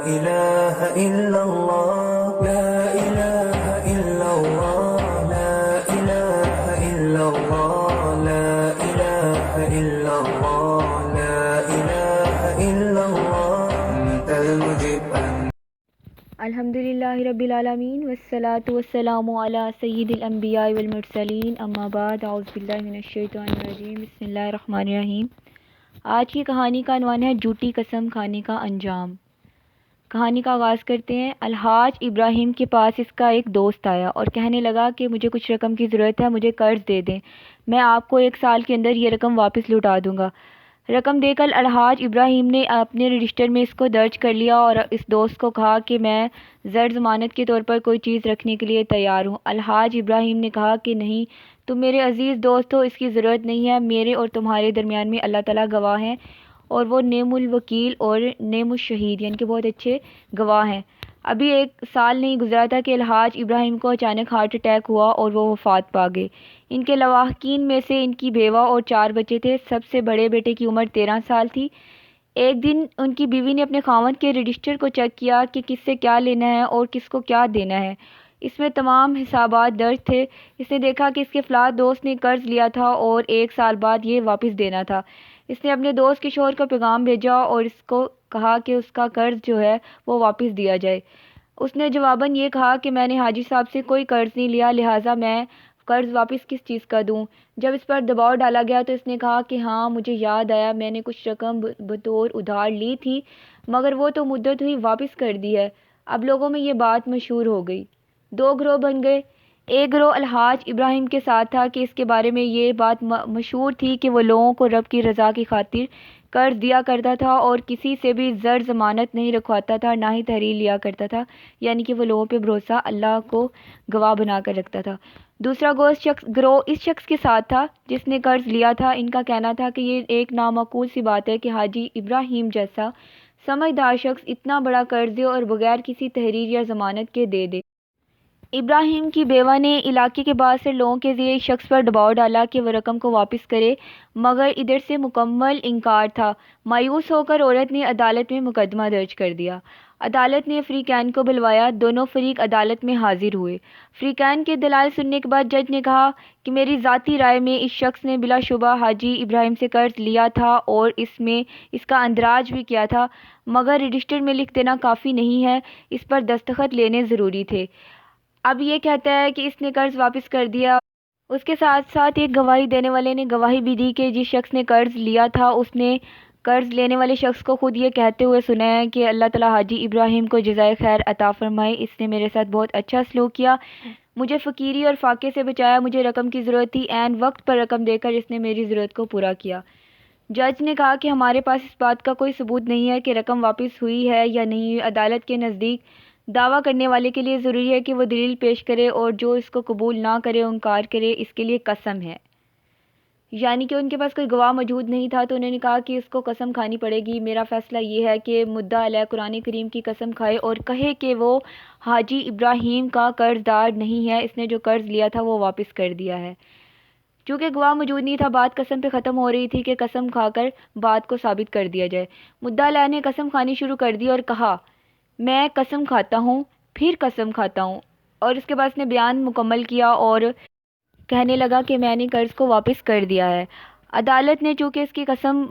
إله إلا الله لا إله إلا الله لا إله إلا الله لا إله إلا الله لا إله إلا الله أنت المجيب الحمد للہ رب العالمین والصلاة والسلام علی سید الانبیاء والمرسلین اما بعد اعوذ باللہ من الشیطان الرجیم بسم اللہ الرحمن الرحیم۔ آج کی کہانی کا عنوان ہے جھوٹی قسم کھانے کا انجام۔ کہانی کا آغاز کرتے ہیں۔ الحاج ابراہیم کے پاس اس کا ایک دوست آیا اور کہنے لگا کہ مجھے کچھ رقم کی ضرورت ہے، مجھے قرض دے دیں، میں آپ کو 1 سال کے اندر یہ رقم واپس لوٹا دوں گا۔ رقم دے کر الحاج ابراہیم نے اپنے رجسٹر میں اس کو درج کر لیا اور اس دوست کو کہا کہ میں زر ضمانت کے طور پر کوئی چیز رکھنے کے لیے تیار ہوں۔ الحاج ابراہیم نے کہا کہ نہیں، تم میرے عزیز دوست ہو، اس کی ضرورت نہیں ہے، میرے اور تمہارے درمیان میں اللہ تعالیٰ گواہ ہیں اور وہ نعم الوکیل اور نعم الشہید یعنی کہ بہت اچھے گواہ ہیں۔ ابھی 1 سال نہیں گزرا تھا کہ الحاج ابراہیم کو اچانک ہارٹ اٹیک ہوا اور وہ وفات پا گئے۔ ان کے لواحقین میں سے ان کی بیوہ اور 4 بچے تھے۔ سب سے بڑے بیٹے کی عمر 13 سال تھی۔ ایک دن ان کی بیوی نے اپنے خاوند کے رجسٹر کو چیک کیا کہ کس سے کیا لینا ہے اور کس کو کیا دینا ہے۔ اس میں تمام حسابات درج تھے۔ اس نے دیکھا کہ اس کے فلاں دوست نے قرض لیا تھا اور 1 سال بعد یہ واپس دینا تھا۔ اس نے اپنے دوست کے شوہر کو پیغام بھیجا اور اس کو کہا کہ اس کا قرض جو ہے وہ واپس دیا جائے۔ اس نے جواباً یہ کہا کہ میں نے حاجی صاحب سے کوئی قرض نہیں لیا، لہٰذا میں قرض واپس کس چیز کا دوں۔ جب اس پر دباؤ ڈالا گیا تو اس نے کہا کہ ہاں مجھے یاد آیا، میں نے کچھ رقم بطور ادھار لی تھی مگر وہ تو مدت ہوئی واپس کر دی ہے۔ اب لوگوں میں یہ بات مشہور ہو گئی۔ 2 گروہ بن گئے۔ ایک گروہ الحاج ابراہیم کے ساتھ تھا کہ اس کے بارے میں یہ بات مشہور تھی کہ وہ لوگوں کو رب کی رضا کی خاطر قرض دیا کرتا تھا اور کسی سے بھی زر ضمانت نہیں رکھواتا تھا، نہ ہی تحریر لیا کرتا تھا، یعنی کہ وہ لوگوں پہ بھروسہ اللہ کو گواہ بنا کر رکھتا تھا۔ دوسرا گروہ اس شخص کے ساتھ تھا جس نے قرض لیا تھا۔ ان کا کہنا تھا کہ یہ ایک نامعقول سی بات ہے کہ حاجی ابراہیم جیسا سمجھدار شخص اتنا بڑا قرض دے اور بغیر کسی تحریر یا ضمانت کے دے دے۔ ابراہیم کی بیوہ نے علاقے کے بعض سے لوگوں کے ذریعے اس شخص پر دباؤ ڈالا کہ وہ رقم کو واپس کرے مگر ادھر سے مکمل انکار تھا۔ مایوس ہو کر عورت نے عدالت میں مقدمہ درج کر دیا۔ عدالت نے فریقین کو بلوایا۔ دونوں فریق عدالت میں حاضر ہوئے۔ فریقین کے دلائل سننے کے بعد جج نے کہا کہ میری ذاتی رائے میں اس شخص نے بلا شبہ حاجی ابراہیم سے قرض لیا تھا اور اس میں اس کا اندراج بھی کیا تھا، مگر رجسٹر میں لکھ دینا کافی نہیں ہے، اس پر دستخط لینے ضروری تھے۔ اب یہ کہتا ہے کہ اس نے قرض واپس کر دیا۔ اس کے ساتھ ساتھ ایک گواہی دینے والے نے گواہی بھی دی کہ جس شخص نے قرض لیا تھا اس نے قرض لینے والے شخص کو خود یہ کہتے ہوئے سنا ہے کہ اللہ تعالیٰ حاجی ابراہیم کو جزائے خیر عطا فرمائے، اس نے میرے ساتھ بہت اچھا سلوک کیا، مجھے فقیری اور فاقے سے بچایا، مجھے رقم کی ضرورت تھی، عین وقت پر رقم دے کر اس نے میری ضرورت کو پورا کیا۔ جج نے کہا کہ ہمارے پاس اس بات کا کوئی ثبوت نہیں ہے کہ رقم واپس ہوئی ہے یا نہیں۔ عدالت کے نزدیک دعویٰ کرنے والے کے لیے ضروری ہے کہ وہ دلیل پیش کرے اور جو اس کو قبول نہ کرے انکار کرے، اس کے لیے قسم ہے، یعنی کہ ان کے پاس کوئی گواہ موجود نہیں تھا تو انہوں نے کہا کہ اس کو قسم کھانی پڑے گی۔ میرا فیصلہ یہ ہے کہ مدعا علیہ قرآن کریم کی قسم کھائے اور کہے کہ وہ حاجی ابراہیم کا قرض دار نہیں ہے، اس نے جو قرض لیا تھا وہ واپس کر دیا ہے۔ چونکہ گواہ موجود نہیں تھا، بات قسم پہ ختم ہو رہی تھی کہ قسم کھا کر بات کو ثابت کر دیا جائے۔ مدعا علیہ نے قسم کھانی شروع کر دی اور کہا میں قسم کھاتا ہوں، پھر قسم کھاتا ہوں، اور اس کے بعد اس نے بیان مکمل کیا اور کہنے لگا کہ میں نے قرض کو واپس کر دیا ہے۔ عدالت نے چونکہ اس کی قسم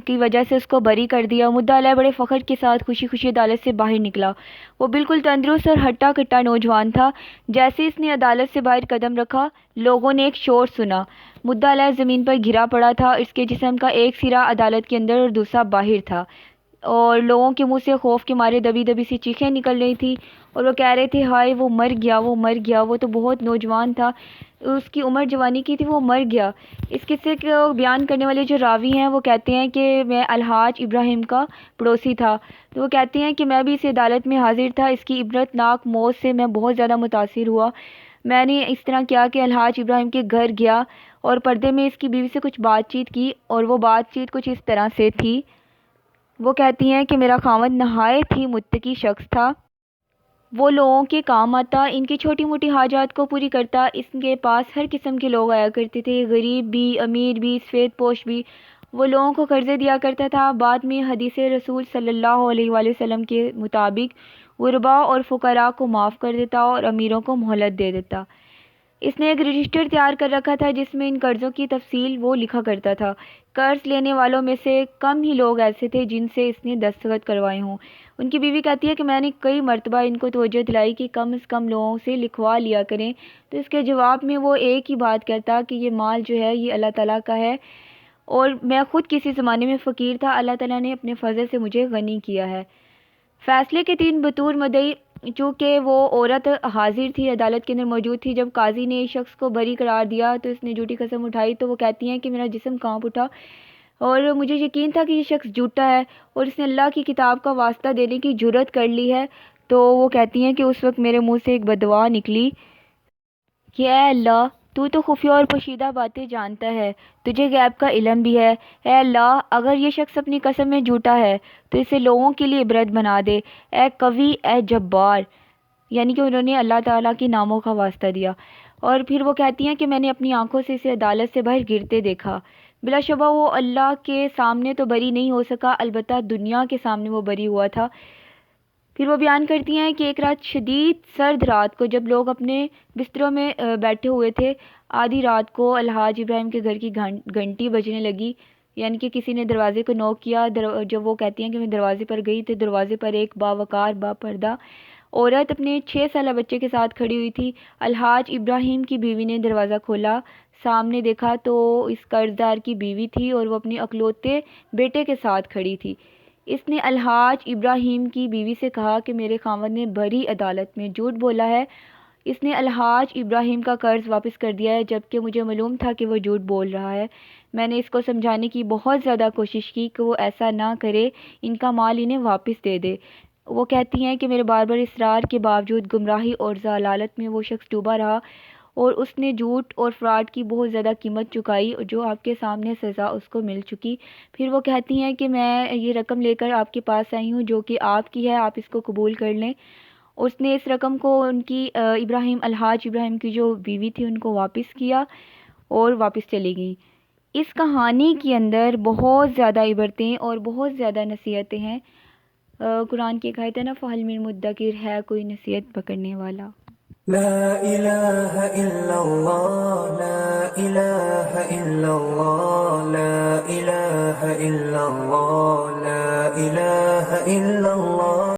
کی وجہ سے اس کو بری کر دیا۔ مدعا علیہ بڑے فخر کے ساتھ خوشی خوشی عدالت سے باہر نکلا۔ وہ بالکل تندرست اور ہٹا کٹا نوجوان تھا۔ جیسے اس نے عدالت سے باہر قدم رکھا، لوگوں نے ایک شور سنا۔ مدعا علیہ زمین پر گرا پڑا تھا، اس کے جسم کا ایک سرا عدالت کے اندر اور دوسرا باہر تھا، اور لوگوں کے منہ سے خوف کے مارے دبی دبی سی چیخیں نکل رہی تھی اور وہ کہہ رہے تھے ہائے وہ مر گیا، وہ مر گیا، وہ تو بہت نوجوان تھا، اس کی عمر جوانی کی تھی، وہ مر گیا۔ اس قصے کو بیان کرنے والے جو راوی ہیں وہ کہتے ہیں کہ میں الحاج ابراہیم کا پڑوسی تھا، تو وہ کہتے ہیں کہ میں بھی اس عدالت میں حاضر تھا۔ اس کی عبرت ناک موت سے میں بہت زیادہ متاثر ہوا۔ میں نے اس طرح کیا کہ الحاج ابراہیم کے گھر گیا اور پردے میں اس کی بیوی سے کچھ بات چیت کی، اور وہ بات چیت کچھ اس طرح سے تھی۔ وہ کہتی ہیں کہ میرا خاوند نہایت ہی متقی شخص تھا، وہ لوگوں کے کام آتا، ان کی چھوٹی موٹی حاجات کو پوری کرتا، اس کے پاس ہر قسم کے لوگ آیا کرتے تھے، غریب بھی، امیر بھی، سفید پوش بھی، وہ لوگوں کو قرضے دیا کرتا تھا۔ بعد میں حدیث رسول صلی اللہ علیہ وآلہ وسلم کے مطابق غرباء اور فقراء کو معاف کر دیتا اور امیروں کو مہلت دے دیتا۔ اس نے ایک رجسٹر تیار کر رکھا تھا جس میں ان قرضوں کی تفصیل وہ لکھا کرتا تھا۔ قرض لینے والوں میں سے کم ہی لوگ ایسے تھے جن سے اس نے دستخط کروائے ہوں۔ ان کی بیوی کہتی ہے کہ میں نے کئی مرتبہ ان کو توجہ دلائی کہ کم از کم لوگوں سے لکھوا لیا کریں، تو اس کے جواب میں وہ ایک ہی بات کرتا کہ یہ مال جو ہے یہ اللہ تعالیٰ کا ہے اور میں خود کسی زمانے میں فقیر تھا، اللہ تعالیٰ نے اپنے فضل سے مجھے غنی کیا ہے۔ فیصلے کے 3 بطور مدعی، چونکہ وہ عورت حاضر تھی، عدالت کے اندر موجود تھی، جب قاضی نے اس شخص کو بری قرار دیا تو اس نے جھوٹی قسم اٹھائی، تو وہ کہتی ہیں کہ میرا جسم کانپ اٹھا اور مجھے یقین تھا کہ یہ شخص جھوٹا ہے اور اس نے اللہ کی کتاب کا واسطہ دینے کی جرت کر لی ہے۔ تو وہ کہتی ہیں کہ اس وقت میرے منہ سے ایک بددعا نکلی کہ اے اللہ، تو خفیہ اور پوشیدہ باتیں جانتا ہے، تجھے غیب کا علم بھی ہے۔ اے اللہ، اگر یہ شخص اپنی قسم میں جھوٹا ہے تو اسے لوگوں کے لیے عبرت بنا دے۔ اے قوی، اے جبار، یعنی کہ انہوں نے اللہ تعالیٰ کے ناموں کا واسطہ دیا۔ اور پھر وہ کہتی ہیں کہ میں نے اپنی آنکھوں سے اسے عدالت سے باہر گرتے دیکھا۔ بلا شبہ وہ اللہ کے سامنے تو بری نہیں ہو سکا، البتہ دنیا کے سامنے وہ بری ہوا تھا۔ پھر وہ بیان کرتی ہیں کہ ایک رات، شدید سرد رات کو، جب لوگ اپنے بستروں میں بیٹھے ہوئے تھے، آدھی رات کو الحاج ابراہیم کے گھر کی گھنٹی بجنے لگی، یعنی کہ کسی نے دروازے کو نوک کیا۔ جب وہ کہتی ہیں کہ میں دروازے پر گئی تو دروازے پر ایک باوقار با پردہ عورت اپنے 6 سالہ بچے کے ساتھ کھڑی ہوئی تھی۔ الحاج ابراہیم کی بیوی نے دروازہ کھولا، سامنے دیکھا تو اس قرض دار کی بیوی تھی اور وہ اپنے اکلوتے بیٹے کے ساتھ کھڑی تھی۔ اس نے الحاج ابراہیم کی بیوی سے کہا کہ میرے خاوند نے بڑی عدالت میں جھوٹ بولا ہے، اس نے الحاج ابراہیم کا قرض واپس کر دیا ہے، جبکہ مجھے معلوم تھا کہ وہ جھوٹ بول رہا ہے۔ میں نے اس کو سمجھانے کی بہت زیادہ کوشش کی کہ وہ ایسا نہ کرے، ان کا مال انہیں واپس دے دے۔ وہ کہتی ہیں کہ میرے بار بار اصرار کے باوجود گمراہی اور ضلالت میں وہ شخص ڈوبا رہا اور اس نے جھوٹ اور فراڈ کی بہت زیادہ قیمت چکائی، جو آپ کے سامنے سزا اس کو مل چکی۔ پھر وہ کہتی ہیں کہ میں یہ رقم لے کر آپ کے پاس آئی ہوں جو کہ آپ کی ہے، آپ اس کو قبول کر لیں۔ اس نے اس رقم کو ان کی الحاج ابراہیم کی جو بیوی تھی ان کو واپس کیا اور واپس چلی گئی۔ اس کہانی کے اندر بہت زیادہ عبرتیں اور بہت زیادہ نصیحتیں ہیں۔ قرآن کی ایک آیت ہے نا، فَهَلْ مِن مُدَّکِرٍ، ہے کوئی نصیحت پکڑنے والا؟ لا إله إلا الله، لا إله إلا الله، لا إله إلا الله، لا إله إلا الله.